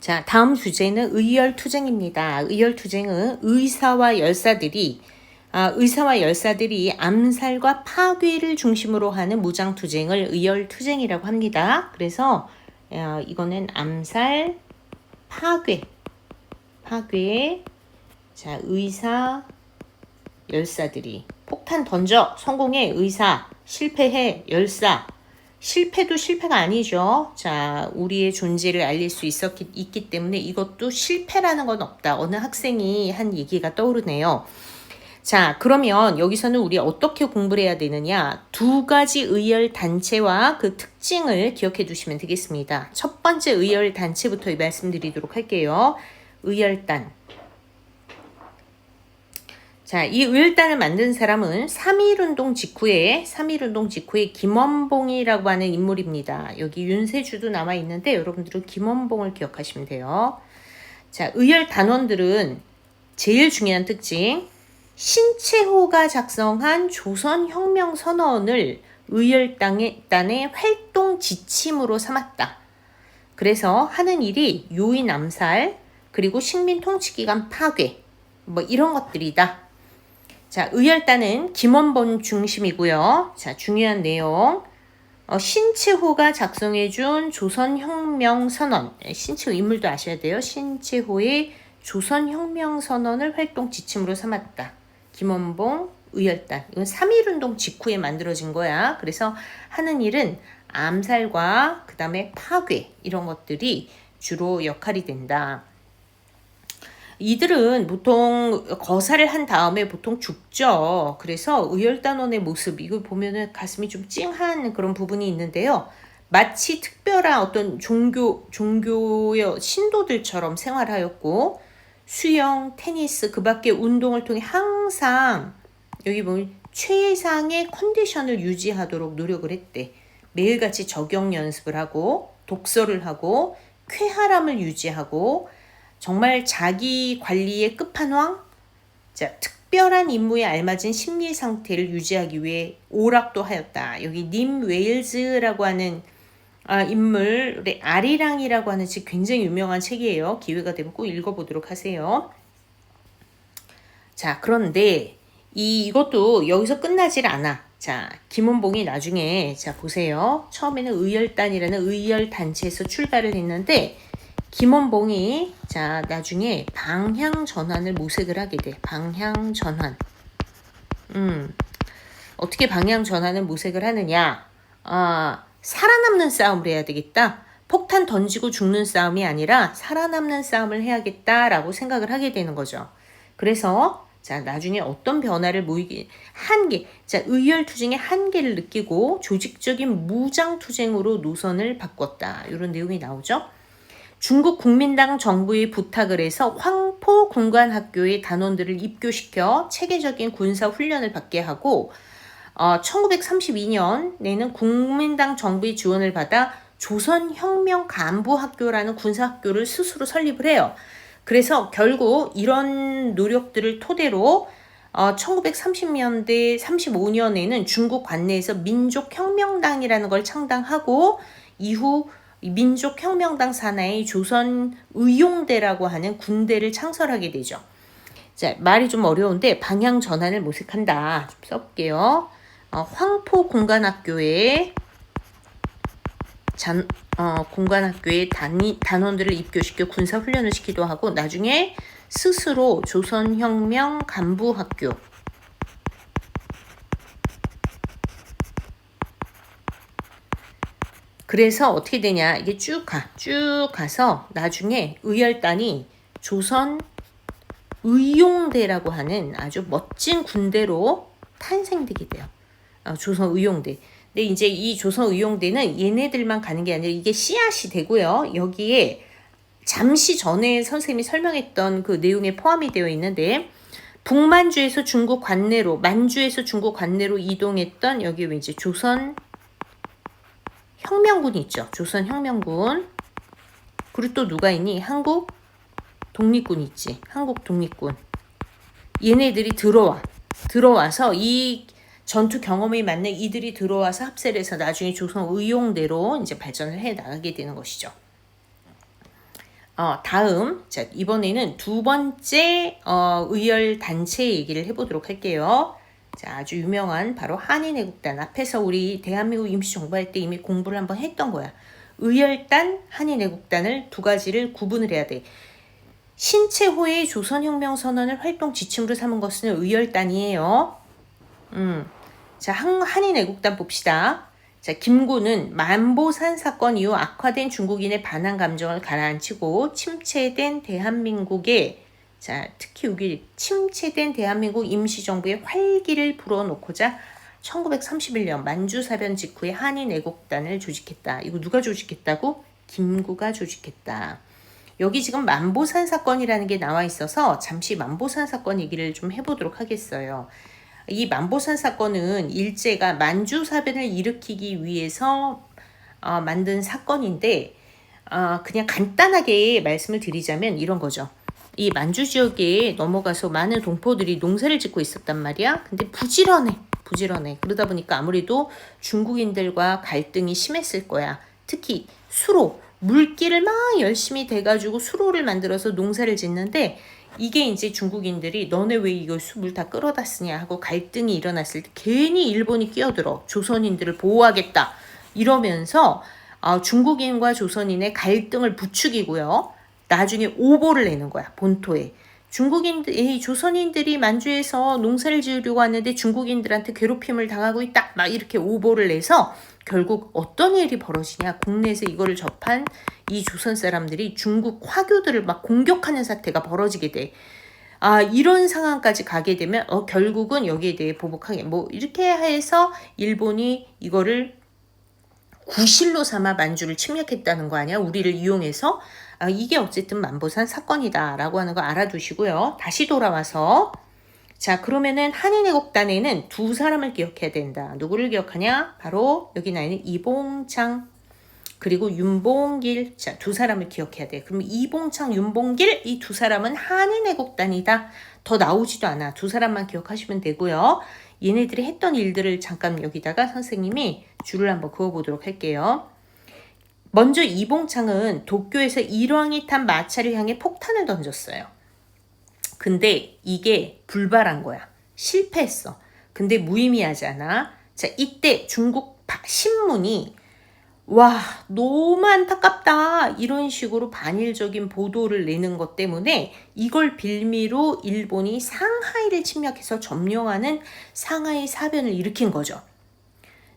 자, 다음 주제는 의열투쟁입니다. 의열투쟁은 의사와 열사들이 암살과 파괴를 중심으로 하는 무장투쟁을 의열투쟁이라고 합니다. 그래서 이거는 암살, 파괴. 자, 의사, 열사들이 폭탄 던져 성공해 의사, 실패해 열사. 실패도 실패가 아니죠. 자, 우리의 존재를 알릴 수 있기 때문에 이것도 실패라는 건 없다. 어느 학생이 한 얘기가 떠오르네요. 자, 그러면 여기서는 우리 어떻게 공부를 해야 되느냐? 두 가지 의열 단체와 그 특징을 기억해 두시면 되겠습니다. 첫 번째 의열 단체부터 말씀드리도록 할게요. 의열단. 자, 이 의열단을 만든 사람은 3.1운동 직후에 김원봉이라고 하는 인물입니다. 여기 윤세주도 남아있는데 여러분들은 김원봉을 기억하시면 돼요. 자, 의열 단원들은 제일 중요한 특징, 신채호가 작성한 조선혁명선언을 의열단의 활동 지침으로 삼았다. 그래서 하는 일이 요인 암살, 그리고 식민 통치기관 파괴, 뭐 이런 것들이다. 자, 의열단은 김원봉 중심이고요. 자, 중요한 내용. 신채호가 작성해준 조선혁명선언. 신채호 인물도 아셔야 돼요. 신채호의 조선혁명선언을 활동 지침으로 삼았다. 김원봉, 의열단. 이건 3.1운동 직후에 만들어진 거야. 그래서 하는 일은 암살과 그 다음에 파괴 이런 것들이 주로 역할이 된다. 이들은 보통 거사를 한 다음에 보통 죽죠. 그래서 의열단원의 모습, 이걸 보면은 가슴이 좀 찡한 그런 부분이 있는데요. 마치 특별한 어떤 종교의 신도들처럼 생활하였고, 수영, 테니스, 그 밖에 운동을 통해 항상 여기 보면 최상의 컨디션을 유지하도록 노력을 했대. 매일같이 저경 연습을 하고, 독서를 하고, 쾌활함을 유지하고, 정말 자기 관리의 끝판왕, 자, 특별한 임무에 알맞은 심리 상태를 유지하기 위해 오락도 하였다. 여기 님 웨일즈라고 하는 인물의 아리랑이라고 하는 책 굉장히 유명한 책이에요. 기회가 되면 꼭 읽어보도록 하세요. 자, 그런데 이것도 여기서 끝나질 않아. 자, 김원봉이 나중에 자 보세요. 처음에는 의열단이라는 의열단체에서 출발을 했는데 김원봉이 자 나중에 방향 전환을 모색을 하게 돼. 방향 전환. 어떻게 방향 전환을 모색을 하느냐? 살아남는 싸움을 해야 되겠다. 폭탄 던지고 죽는 싸움이 아니라 살아남는 싸움을 해야겠다라고 생각을 하게 되는 거죠. 그래서 자 나중에 어떤 변화를 자 의열투쟁의 한계를 느끼고 조직적인 무장투쟁으로 노선을 바꿨다. 이런 내용이 나오죠. 중국 국민당 정부의 부탁을 해서 황포 군관학교의 단원들을 입교시켜 체계적인 군사 훈련을 받게 하고 1932년에는 국민당 정부의 지원을 받아 조선혁명간부학교라는 군사학교를 스스로 설립을 해요. 그래서 결국 이런 노력들을 토대로 1930년대 35년에는 중국 관내에서 민족혁명당이라는 걸 창당하고 이후 민족혁명당 산하의 조선의용대라고 하는 군대를 창설하게 되죠. 자, 말이 좀 어려운데 방향 전환을 모색한다. 좀 써볼게요. 황포 공관학교에 단원들을 입교시켜 군사훈련을 시키기도 하고 나중에 스스로 조선혁명 간부학교 그래서 어떻게 되냐 이게 쭉 가서 나중에 의열단이 조선 의용대라고 하는 아주 멋진 군대로 탄생되게 돼요. 조선 의용대. 근데 이제 이 조선 의용대는 얘네들만 가는 게 아니라 이게 씨앗이 되고요. 여기에 잠시 전에 선생님이 설명했던 그 내용에 포함이 되어 있는데 북만주에서 중국 관내로 만주에서 중국 관내로 이동했던 여기 이제 조선 혁명군이 있죠. 조선 혁명군. 그리고 또 누가 있니? 한국 독립군 있지. 한국 독립군. 얘네들이 들어와서 이 전투 경험이 맞는 이들이 들어와서 합세를 해서 나중에 조선 의용대로 이제 발전을 해 나가게 되는 것이죠. 다음, 자, 이번에는 두 번째, 의열 단체 얘기를 해보도록 할게요. 자, 아주 유명한 바로 한인애국단. 앞에서 우리 대한민국 임시정부할 때 이미 공부를 한번 했던 거야. 의열단, 한인애국단을 두 가지를 구분을 해야 돼. 신채호의 조선혁명선언을 활동 지침으로 삼은 것은 의열단이에요. 자, 한인애국단 봅시다. 자, 김구는 만보산 사건 이후 악화된 중국인의 반한 감정을 가라앉히고 침체된 대한민국의, 자, 특히 여기 침체된 대한민국 임시정부의 활기를 불어넣고자 1931년 만주사변 직후에 한인애국단을 조직했다. 이거 누가 조직했다고? 김구가 조직했다. 여기 지금 만보산 사건이라는 게 나와 있어서 잠시 만보산 사건 얘기를 좀 해보도록 하겠어요. 이 만보산 사건은 일제가 만주사변을 일으키기 위해서 만든 사건인데, 그냥 간단하게 말씀을 드리자면 이런 거죠. 이 만주 지역에 넘어가서 많은 동포들이 농사를 짓고 있었단 말이야. 근데 부지런해. 그러다 보니까 아무래도 중국인들과 갈등이 심했을 거야. 특히 수로, 물기를 막 열심히 대가지고 수로를 만들어서 농사를 짓는데, 이게 이제 중국인들이 너네 왜 이거 물 다 끌어다 쓰냐 하고 갈등이 일어났을 때 괜히 일본이 끼어들어 조선인들을 보호하겠다 이러면서 중국인과 조선인의 갈등을 부추기고요. 나중에 오보를 내는 거야, 본토에. 조선인들이 만주에서 농사를 지으려고 하는데 중국인들한테 괴롭힘을 당하고 있다, 막 이렇게 오보를 내서 결국 어떤 일이 벌어지냐, 국내에서 이거를 접한 이 조선 사람들이 중국 화교들을 막 공격하는 사태가 벌어지게 돼. 이런 상황까지 가게 되면 결국은 여기에 대해 보복하게 뭐 이렇게 해서 일본이 이거를 구실로 삼아 만주를 침략했다는 거 아니야? 우리를 이용해서. 이게 어쨌든 만보산 사건이다라고 하는 거 알아두시고요. 다시 돌아와서, 자, 그러면은 한인애국단에는 두 사람을 기억해야 된다. 누구를 기억하냐? 바로 여기 나 있는 이봉창 그리고 윤봉길. 자, 두 사람을 기억해야 돼. 그럼 이봉창, 윤봉길 이 두 사람은 한인애국단이다. 더 나오지도 않아. 두 사람만 기억하시면 되고요. 얘네들이 했던 일들을 잠깐 여기다가 선생님이 줄을 한번 그어보도록 할게요. 먼저 이봉창은 도쿄에서 일왕이 탄 마차를 향해 폭탄을 던졌어요. 근데 이게 불발한 거야. 실패했어. 근데 무의미하잖아. 자, 이때 중국 신문이 와, 너무 안타깝다 이런 식으로 반일적인 보도를 내는 것 때문에 이걸 빌미로 일본이 상하이를 침략해서 점령하는 상하이 사변을 일으킨 거죠.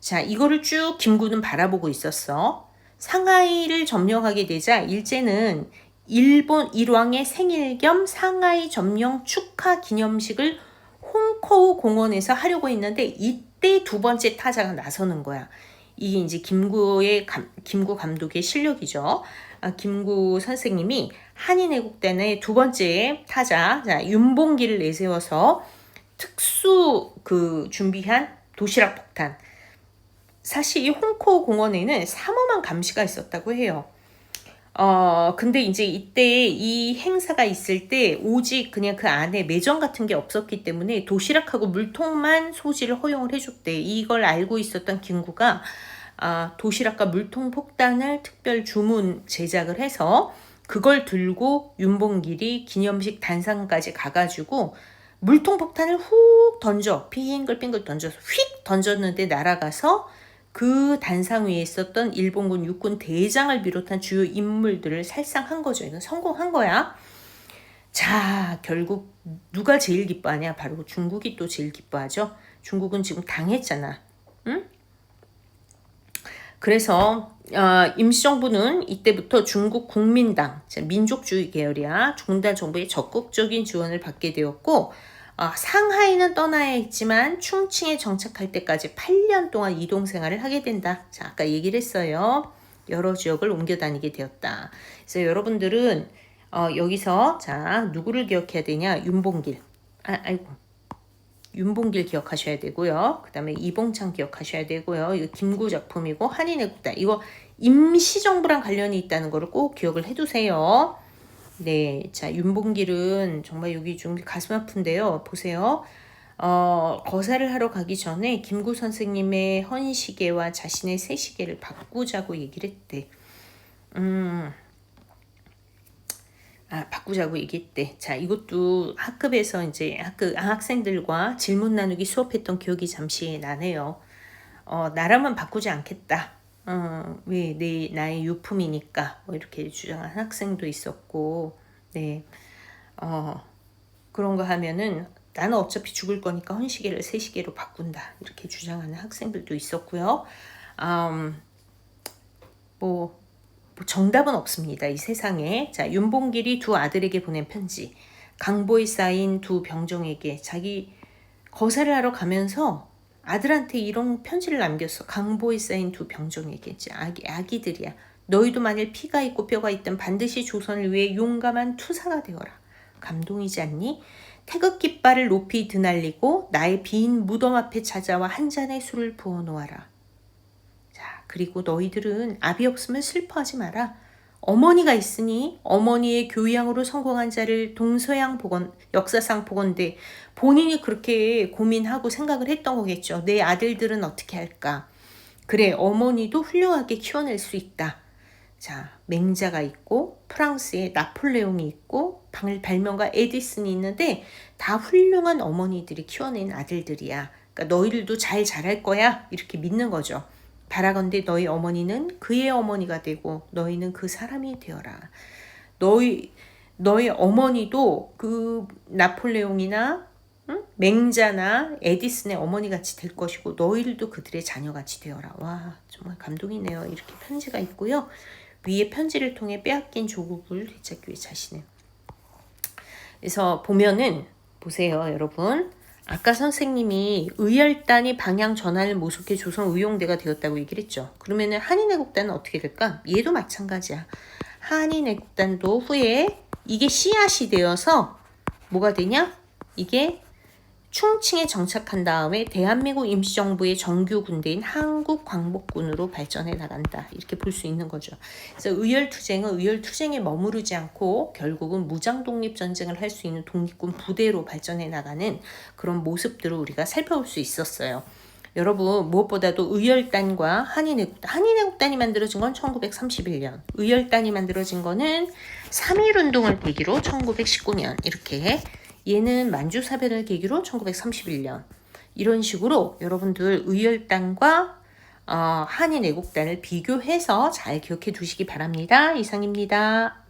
자, 이거를 쭉 김구는 바라보고 있었어. 상하이를 점령하게 되자 일제는 일본 일왕의 생일 겸 상하이 점령 축하 기념식을 홍커우 공원에서 하려고 했는데 이때 두 번째 타자가 나서는 거야. 이게 이제 김구 감독의 실력이죠. 김구 선생님이 한인애국단의 두 번째 타자, 자, 윤봉길을 내세워서 특수 준비한 도시락 폭탄. 사실 이 홍커우 공원에는 삼엄한 감시가 있었다고 해요. 근데 이제 이때 이 행사가 있을 때 오직 그냥 그 안에 매점 같은 게 없었기 때문에 도시락하고 물통만 소지를 허용을 해줬대. 이걸 알고 있었던 김구가 도시락과 물통 폭탄을 특별 주문 제작을 해서 그걸 들고 윤봉길이 기념식 단상까지 가가지고 물통 폭탄을 훅 던져, 빙글빙글 던져서 휙 던졌는데 날아가서 그 단상 위에 있었던 일본군 육군 대장을 비롯한 주요 인물들을 살상한 거죠. 이건 성공한 거야. 자, 결국 누가 제일 기뻐하냐? 바로 중국이 또 제일 기뻐하죠. 중국은 지금 당했잖아. 응? 그래서 임시정부는 이때부터 중국 국민당, 민족주의 계열이야. 중단 정부의 적극적인 지원을 받게 되었고, 상하이는 떠나야 했지만 충칭에 정착할 때까지 8년 동안 이동 생활을 하게 된다. 자, 아까 얘기를 했어요. 여러 지역을 옮겨 다니게 되었다. 그래서 여러분들은 여기서 자, 누구를 기억해야 되냐? 윤봉길. 윤봉길 기억하셔야 되고요. 그 다음에 이봉창 기억하셔야 되고요. 이거 김구 작품이고 한인애국단. 이거 임시정부랑 관련이 있다는 거를 꼭 기억을 해두세요. 네, 자, 윤봉길은 정말 여기 좀 가슴 아픈데요. 보세요. 거사를 하러 가기 전에 김구 선생님의 헌시계와 자신의 새시계를 바꾸자고 얘기를 했대. 바꾸자고 얘기했대. 자, 이것도 학급에서 이제 학생들과 질문 나누기 수업했던 기억이 잠시 나네요. 나라면 바꾸지 않겠다. 왜 나의 유품이니까 뭐 이렇게 주장한 학생도 있었고, 네, 그런 거 하면은 나는 어차피 죽을 거니까 헌시계를 새시계로 바꾼다 이렇게 주장하는 학생들도 있었고요. 뭐 정답은 없습니다. 이 세상에. 자, 윤봉길이 두 아들에게 보낸 편지. 강보에 쌓인 두 병정에게 자기 거사를 하러 가면서 아들한테 이런 편지를 남겼어. 강보에 쌓인 두 병정에게. 아기들이야. 너희도 만일 피가 있고 뼈가 있든 반드시 조선을 위해 용감한 투사가 되어라. 감동이지 않니? 태극 깃발을 높이 드날리고 나의 빈 무덤 앞에 찾아와 한 잔의 술을 부어 놓아라. 그리고 너희들은 아비 없으면 슬퍼하지 마라. 어머니가 있으니 어머니의 교양으로 성공한 자를 동서양 역사상 보건대 본인이 그렇게 고민하고 생각을 했던 거겠죠. 내 아들들은 어떻게 할까? 그래, 어머니도 훌륭하게 키워낼 수 있다. 자, 맹자가 있고 프랑스의 나폴레옹이 있고 발명가 에디슨이 있는데 다 훌륭한 어머니들이 키워낸 아들들이야. 그러니까 너희들도 잘 자랄 거야. 이렇게 믿는 거죠. 바라건대 너희 어머니는 그의 어머니가 되고 너희는 그 사람이 되어라. 너희 어머니도 그 나폴레옹이나 맹자나 에디슨의 어머니같이 될 것이고 너희들도 그들의 자녀같이 되어라. 와, 정말 감동이네요. 이렇게 편지가 있고요. 위에 편지를 통해 빼앗긴 조국을 되찾기 위해 자신을. 그래서 보면은 보세요, 여러분. 아까 선생님이 의열단이 방향 전환을 모색해 조선 의용대가 되었다고 얘기를 했죠. 그러면은 한인애국단은 어떻게 될까? 얘도 마찬가지야. 한인애국단도 후에 이게 씨앗이 되어서 뭐가 되냐? 이게 충칭에 정착한 다음에 대한민국 임시정부의 정규 군대인 한국광복군으로 발전해 나간다. 이렇게 볼 수 있는 거죠. 그래서 의열투쟁은 의열투쟁에 머무르지 않고 결국은 무장독립전쟁을 할 수 있는 독립군 부대로 발전해 나가는 그런 모습들을 우리가 살펴볼 수 있었어요. 여러분, 무엇보다도 의열단과 한인애국단이 만들어진 건 1931년, 의열단이 만들어진 거는 3.1운동을 계기로 1919년 이렇게 얘는 만주사변을 계기로 1931년 이런 식으로 여러분들 의열단과 한인애국단을 비교해서 잘 기억해 두시기 바랍니다. 이상입니다.